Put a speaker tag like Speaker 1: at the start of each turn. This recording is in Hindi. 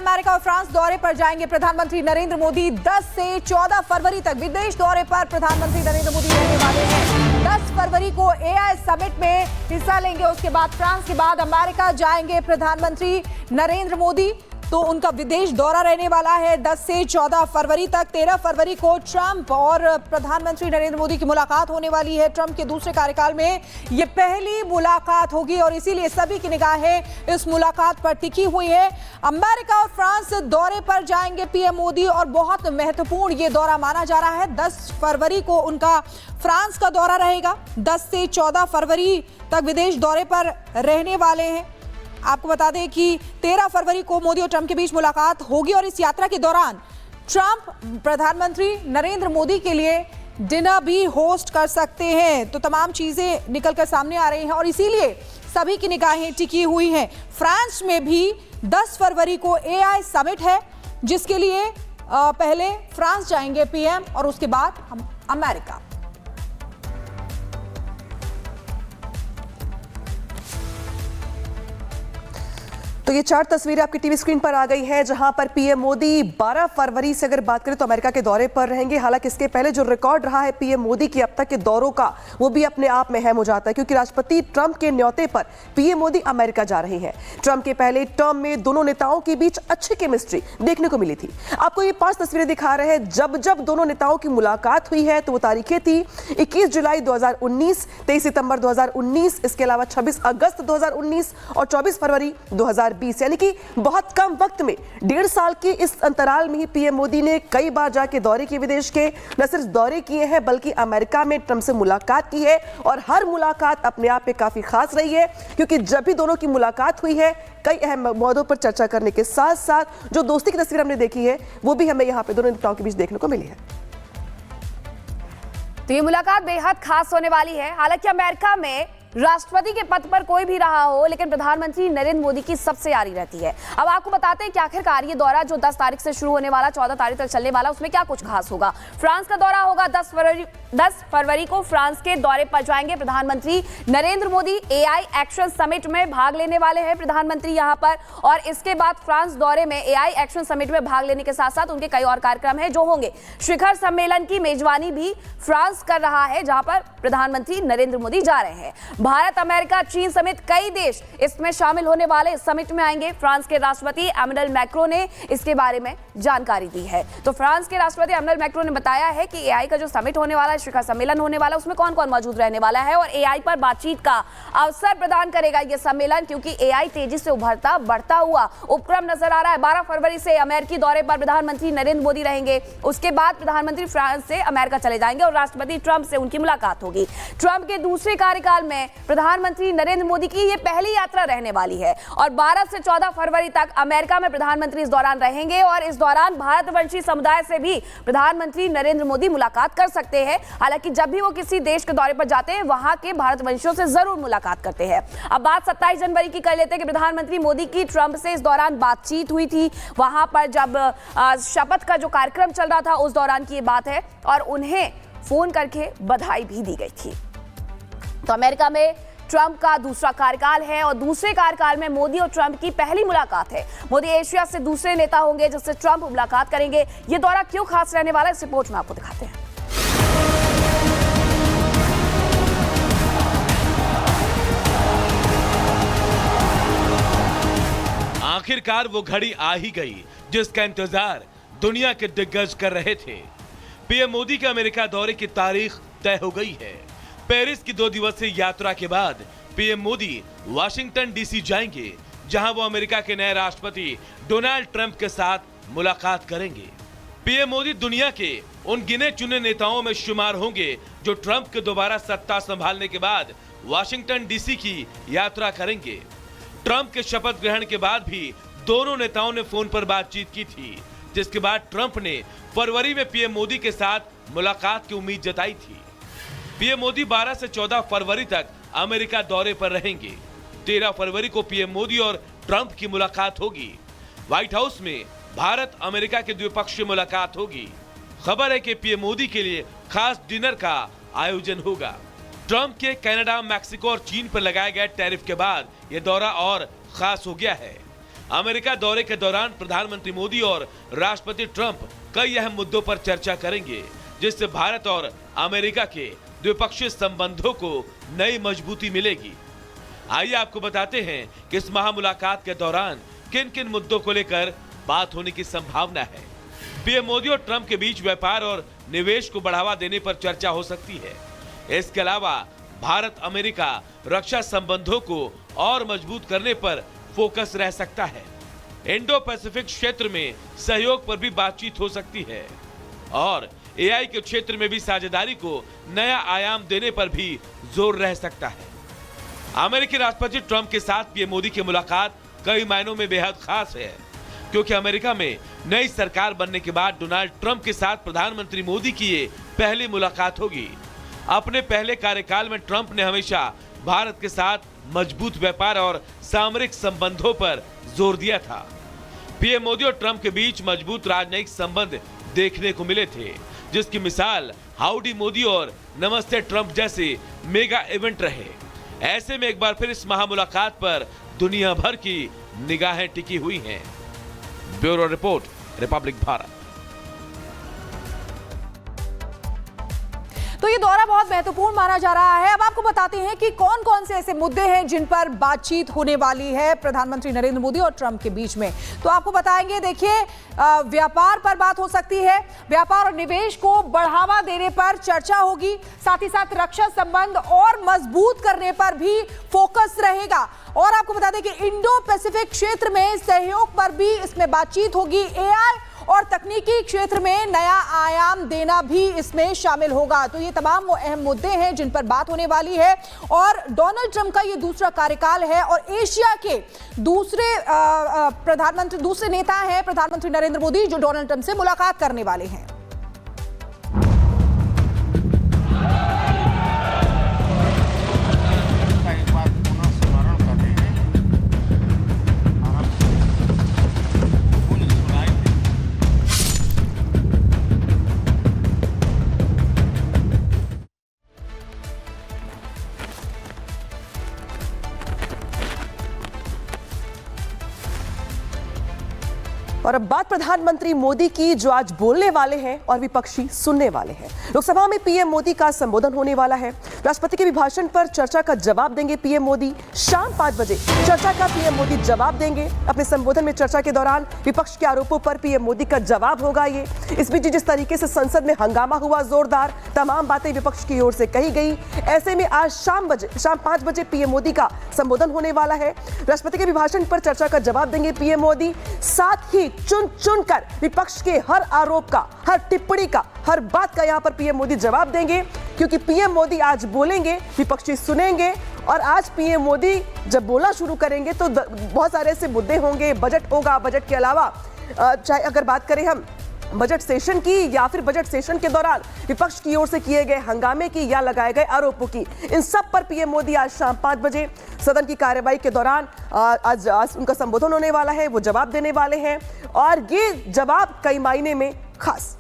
Speaker 1: अमेरिका और फ्रांस दौरे पर जाएंगे प्रधानमंत्री नरेंद्र मोदी। 10 से 14 फरवरी तक विदेश दौरे पर प्रधानमंत्री नरेंद्र मोदी रहने वाले हैं। 10 फरवरी को एआई समिट में हिस्सा लेंगे। उसके बाद फ्रांस के बाद अमेरिका जाएंगे प्रधानमंत्री नरेंद्र मोदी। तो उनका विदेश दौरा रहने वाला है 10 से 14 फरवरी तक। 13 फरवरी को ट्रंप और प्रधानमंत्री नरेंद्र मोदी की मुलाकात होने वाली है। ट्रंप के दूसरे कार्यकाल में ये पहली मुलाकात होगी और इसीलिए सभी की निगाहें इस मुलाकात पर टिकी हुई है। अमेरिका और फ्रांस दौरे पर जाएंगे पीएम मोदी और बहुत महत्वपूर्ण ये दौरा माना जा रहा है। 10 फरवरी को उनका फ्रांस का दौरा रहेगा। 10 से 14 फरवरी तक विदेश दौरे पर रहने वाले हैं। आपको बता दें कि 13 फरवरी को मोदी और ट्रंप के बीच मुलाकात होगी और इस यात्रा के दौरान ट्रंप प्रधानमंत्री नरेंद्र मोदी के लिए डिनर भी होस्ट कर सकते हैं। तो तमाम चीजें निकलकर सामने आ रही हैं और इसीलिए सभी की निगाहें टिकी हुई हैं। फ्रांस में भी 10 फरवरी को एआई समिट है, जिसके लिए पहले फ्रांस जाएंगे पीएम और उसके बाद अमेरिका।
Speaker 2: तो ये 4 तस्वीरें आपकी टीवी स्क्रीन पर आ गई हैं, जहां पर पीएम मोदी 12 फरवरी से अगर बात करें तो अमेरिका के दौरे पर रहेंगे। हालांकि इसके पहले जो रिकॉर्ड रहा है पीएम मोदी की अब तक के दौरों का, वो भी अपने आप में अहम हो जाता है, क्योंकि राष्ट्रपति ट्रंप के न्योते पर पीएम मोदी अमेरिका जा रहे हैं। ट्रंप के पहले टर्म में दोनों नेताओं के बीच अच्छी केमिस्ट्री देखने को मिली थी। आपको ये 5 तस्वीरें दिखा रहे हैं जब जब दोनों नेताओं की मुलाकात हुई है। तो वो तारीखें थी 21 जुलाई 2019, 23 सितंबर 2019, इसके अलावा 26 अगस्त 2019 और 24 फरवरी 2020, यानी कि बहुत कम वक्त में 1.5 साल के इस अंतराल में ही पीएम मोदी ने कई बार जाके दौरे किए विदेश के। न सिर्फ दौरे किए हैं बल्कि अमेरिका में ट्रंप से मुलाकात की है और हर मुलाकात अपने आप में काफी खास रही है, क्योंकि जब भी दोनों की मुलाकात हुई है कई अहम मौदों पर चर्चा करने के साथ साथ जो दोस्ती की तस्वीर हमने देखी है वो भी हमें यहाँ पे दोनों नेताओं के बीच देखने को मिली है।
Speaker 3: तो ये मुलाकात बेहद खास होने वाली है। हालांकि अमेरिका में राष्ट्रपति के पद पर कोई भी रहा हो, लेकिन प्रधानमंत्री नरेंद्र मोदी की सबसे यारी रहती है। अब आपको बताते हैं कि आखिरकार ये दौरा जो 10 तारीख से शुरू होने वाला 14 तारीख तक चलने वाला, उसमें क्या कुछ खास होगा। फ्रांस का दौरा होगा 10 फरवरी को फ्रांस के दौरे पर जाएंगे प्रधानमंत्री Narendra Modi. AI action summit में भाग लेने वाले हैं प्रधानमंत्री यहां पर, और इसके बाद फ्रांस दौरे में एआई एक्शन समिट में भाग लेने के साथ साथ उनके कई और कार्यक्रम हैं जो होंगे। शिखर सम्मेलन की मेजबानी भी फ्रांस कर रहा है, जहां पर प्रधानमंत्री नरेंद्र मोदी जा रहे हैं। भारत, अमेरिका, चीन समेत कई देश इसमें शामिल होने वाले समिट में आएंगे। फ्रांस के राष्ट्रपति एमेनुएल मैक्रों ने इसके बारे में जानकारी दी है। तो फ्रांस के राष्ट्रपति एमेनुएल मैक्रों ने बताया है कि एआई का जो समिट होने वाला है, शिखर सम्मेलन होने वाला है, उसमें कौन कौन मौजूद रहने वाला है और एआई पर बातचीत का अवसर प्रदान करेगा यह सम्मेलन, क्योंकि एआई तेजी से उभरता बढ़ता हुआ उपक्रम नजर आ रहा है। 12 फरवरी से अमेरिकी दौरे पर प्रधानमंत्री नरेंद्र मोदी रहेंगे। उसके बाद प्रधानमंत्री फ्रांस से अमेरिका चले जाएंगे और राष्ट्रपति ट्रंप से उनकी मुलाकात होगी। ट्रंप के दूसरे कार्यकाल में प्रधानमंत्री नरेंद्र मोदी की यह पहली यात्रा रहने वाली है और 12 से 14 फरवरी तक अमेरिका में प्रधानमंत्री इस दौरान रहेंगे और इस दौरान भारतवंशी समुदाय से भी प्रधानमंत्री नरेंद्र मोदी मुलाकात कर सकते हैं। हालांकि जब भी वो किसी देश के दौरे पर जाते हैं वहां के भारतवंशियों से जरूर मुलाकात करते हैं। अब बात 27 जनवरी की कर लेते हैं कि प्रधानमंत्री मोदी की ट्रंप से इस दौरान बातचीत हुई थी। वहां पर जब शपथ का जो कार्यक्रम चल रहा था उस दौरान की ये बात है और उन्हें फोन करके बधाई भी दी गई थी। तो अमेरिका में ट्रंप का दूसरा कार्यकाल है और दूसरे कार्यकाल में मोदी और ट्रंप की पहली मुलाकात है। मोदी एशिया से दूसरे नेता होंगे जिससे ट्रंप मुलाकात करेंगे। ये दौरा क्यों खास रहने वाला है, इस रिपोर्ट में आपको दिखाते हैं।
Speaker 4: आखिरकार वो घड़ी आ ही गई जिसका इंतजार दुनिया के दिग्गज कर रहे थे। पीएम मोदी के अमेरिका दौरे की तारीख तय हो गई है। पेरिस की 2 दिवसीय यात्रा के बाद पीएम मोदी वाशिंगटन डीसी जाएंगे, जहां वो अमेरिका के नए राष्ट्रपति डोनाल्ड ट्रंप के साथ मुलाकात करेंगे। पीएम मोदी दुनिया के उन गिने चुने नेताओं में शुमार होंगे जो ट्रंप के दोबारा सत्ता संभालने के बाद वाशिंगटन डीसी की यात्रा करेंगे। ट्रंप के शपथ ग्रहण के बाद भी दोनों नेताओं ने फोन पर बातचीत की थी, जिसके बाद ट्रंप ने फरवरी में पीएम मोदी के साथ मुलाकात की उम्मीद जताई थी। पीएम मोदी 12 से 14 फरवरी तक अमेरिका दौरे पर रहेंगे। 13 फरवरी को पीएम मोदी और ट्रंप की मुलाकात होगी। व्हाइट हाउस में भारत अमेरिका की द्विपक्षीय मुलाकात होगी। खबर है कि पीएम मोदी के लिए खास डिनर का आयोजन होगा। ट्रंप के कनाडा, मैक्सिको और चीन पर लगाए गए टैरिफ के बाद यह दौरा और खास हो गया है। अमेरिका दौरे के दौरान प्रधानमंत्री मोदी और राष्ट्रपति ट्रंप कई अहम मुद्दों पर चर्चा करेंगे, जिससे भारत और अमेरिका के द्विपक्षीय संबंधों को नई मजबूती मिलेगी। आइए आपको बताते हैं कि इस महामुलाकात के दौरान किन किन मुद्दों को लेकर बात होने की संभावना है। पीएम मोदी और ट्रंप के बीच व्यापार और निवेश को बढ़ावा देने पर चर्चा हो सकती है। इसके अलावा भारत अमेरिका रक्षा संबंधों को और मजबूत करने पर फोकस रह सकता है। इंडो पैसिफिक क्षेत्र में सहयोग पर भी बातचीत हो सकती है और एआई के क्षेत्र में भी साझेदारी को नया आयाम देने पर भी जोर रह सकता है। अमेरिकी राष्ट्रपति ट्रंप के साथ पीएम मोदी की मुलाकात कई मायनों में बेहद खास है, क्योंकि अमेरिका में नई सरकार बनने के बाद डोनाल्ड ट्रंप के साथ प्रधानमंत्री मोदी की ये पहली मुलाकात होगी। अपने पहले कार्यकाल में ट्रंप ने हमेशा भारत के साथ मजबूत व्यापार और सामरिक संबंधों पर जोर दिया था। पीएम मोदी और ट्रंप के बीच मजबूत राजनयिक संबंध देखने को मिले थे, जिसकी मिसाल हाउडी मोदी और नमस्ते ट्रंप जैसे मेगा इवेंट रहे। ऐसे में एक बार फिर इस महामुलाकात पर दुनिया भर की निगाहें टिकी हुई हैं। Bureau report, Republic Bharat.
Speaker 1: तो ये दौरा बहुत महत्वपूर्ण माना जा रहा है। अब आपको बताते हैं कि कौन कौन से ऐसे मुद्दे हैं जिन पर बातचीत होने वाली है प्रधानमंत्री नरेंद्र मोदी और ट्रंप के बीच में। तो आपको बताएंगे, देखिए, व्यापार पर बात हो सकती है, व्यापार और निवेश को बढ़ावा देने पर चर्चा होगी, साथ ही साथ रक्षा संबंध और मजबूत करने पर भी फोकस रहेगा। और आपको बता दें कि इंडो पैसिफिक क्षेत्र में सहयोग पर भी इसमें बातचीत होगी। एआई और तकनीकी क्षेत्र में नया आयाम देना भी इसमें शामिल होगा। तो ये तमाम वो अहम मुद्दे हैं जिन पर बात होने वाली है। और डोनाल्ड ट्रंप का ये दूसरा कार्यकाल है और एशिया के दूसरे नेता हैं प्रधानमंत्री नरेंद्र मोदी, जो डोनाल्ड ट्रंप से मुलाकात करने वाले हैं।
Speaker 2: और अब बात प्रधानमंत्री मोदी की, जो आज बोलने वाले हैं और विपक्षी सुनने वाले हैं। लोकसभा में पीएम मोदी का संबोधन होने वाला है। राष्ट्रपति के अभिभाषण पर चर्चा का जवाब देंगे पीएम मोदी। शाम 5 बजे चर्चा का पीएम मोदी जवाब देंगे। अपने संबोधन में चर्चा के दौरान विपक्ष के आरोपों पर पीएम मोदी का जवाब होगा ये। इस बीच जिस तरीके से संसद में हंगामा हुआ जोरदार, तमाम बातें विपक्ष की ओर से कही गई। ऐसे में आज शाम 5 बजे पीएम मोदी का संबोधन होने वाला है। राष्ट्रपति के अभिभाषण पर चर्चा का जवाब देंगे पीएम मोदी। साथ ही चुन चुन कर विपक्ष के हर आरोप का, हर टिप्पणी का, हर बात का यहां पर पीएम मोदी जवाब देंगे, क्योंकि पीएम मोदी आज बोलेंगे, विपक्षी सुनेंगे। और आज पीएम मोदी जब बोलना शुरू करेंगे तो बहुत सारे ऐसे मुद्दे होंगे। बजट होगा, बजट के अलावा चाहे अगर बात करें हम बजट सेशन की या फिर बजट सेशन के दौरान विपक्ष की ओर से किए गए हंगामे की या लगाए गए आरोपों की, इन सब पर पीएम मोदी आज शाम 5 बजे सदन की कार्यवाही के दौरान आज उनका संबोधन होने वाला है, वो जवाब देने वाले हैं। और ये जवाब कई मायने में खास